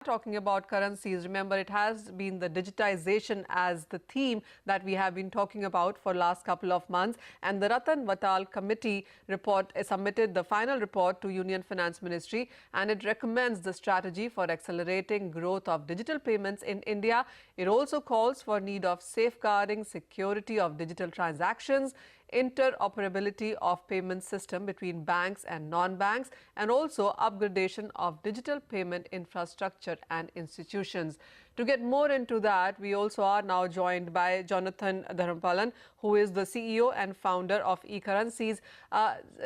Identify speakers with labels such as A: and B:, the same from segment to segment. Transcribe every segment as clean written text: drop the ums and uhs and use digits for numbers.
A: talking about currencies, remember it has been the digitization as the theme that we have been talking about for last couple of months, and the Rattan Wattal Committee report submitted the final report to Union Finance Ministry, and it recommends the strategy for accelerating growth of digital payments in India. It also calls for need of safeguarding security of digital transactions, interoperability of payment system between banks and non-banks, and also upgradation of digital payment infrastructure and institutions. To get more into that, we also are now joined by Jonathan Dharmapalam, who is the CEO and founder of eCurrencies.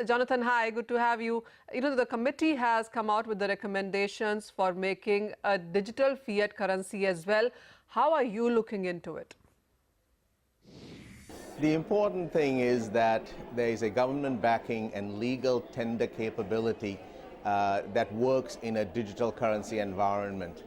A: Jonathan, hi, good to have you. The committee has come out with the recommendations for making a digital fiat currency as well. How are you looking into it?
B: The important thing is that there is a government backing and legal tender capability that works in a digital currency environment.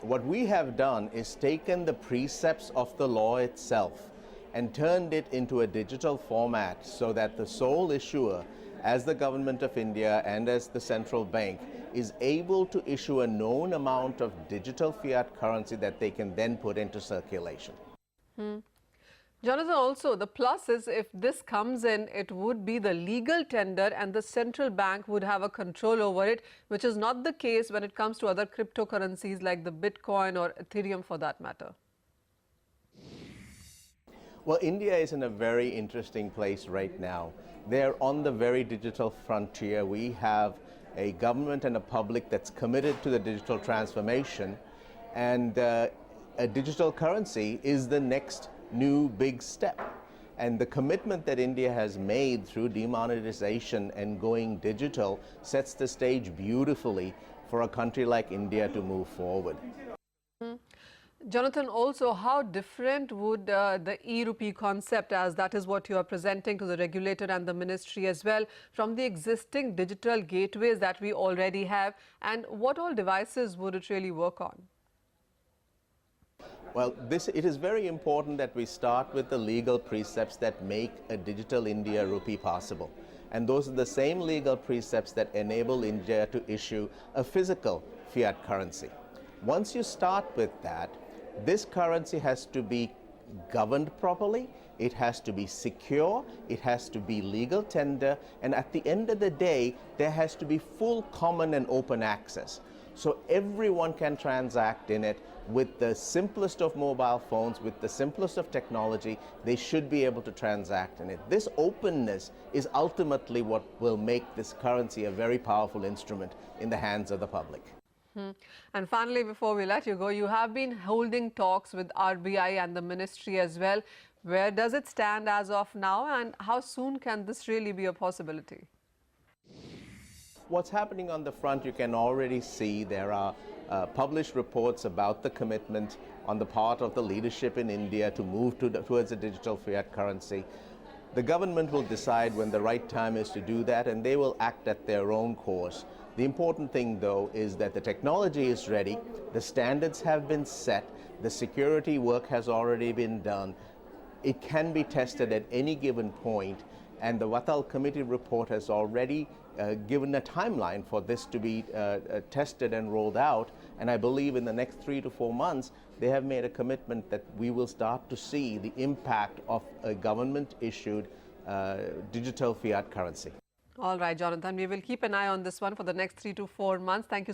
B: What we have done is taken the precepts of the law itself and turned it into a digital format so that the sole issuer, as the Government of India and as the central bank, is able to issue a known amount of digital fiat currency that they can then put into circulation.
A: Jonathan, also the plus is if this comes in, it would be the legal tender and the central bank would have a control over it, which is not the case when it comes to other cryptocurrencies like the Bitcoin or Ethereum for that matter.
B: Well, India is in a very interesting place right now. They're on the very digital frontier. We have a government and a public that's committed to the digital transformation, and a digital currency is the next new big step. And the commitment that India has made through demonetization and going digital sets the stage beautifully for a country like India to move forward.
A: Jonathan, also how different would the e-rupee concept, as that is what you are presenting to the regulator and the ministry as well, from the existing digital gateways that we already have, and what all devices would it really work on?
B: Well, it is very important that we start with the legal precepts that make a digital India rupee possible. And those are the same legal precepts that enable India to issue a physical fiat currency. Once you start with that, this currency has to be governed properly, it has to be secure, it has to be legal tender, and at the end of the day, there has to be full common and open access. So everyone can transact in it with the simplest of mobile phones, with the simplest of technology. They should be able to transact in it. This openness is ultimately what will make this currency a very powerful instrument in the hands of the public.
A: And finally, before we let you go, you have been holding talks with RBI and the ministry as well. Where does it stand as of now, and how soon can this really be a possibility?
B: What's happening on the front, you can already see. There are published reports about the commitment on the part of the leadership in India to move towards a digital fiat currency. The government will decide when the right time is to do that, and they will act at their own course. The important thing, though, is that the technology is ready, the standards have been set, the security work has already been done. It can be tested at any given point, and the Wattal Committee report has already given a timeline for this to be tested and rolled out. And I believe in the next 3 to 4 months, they have made a commitment that we will start to see the impact of a government-issued digital fiat currency.
A: All right, Jonathan, we will keep an eye on this one for the next 3 to 4 months. Thank you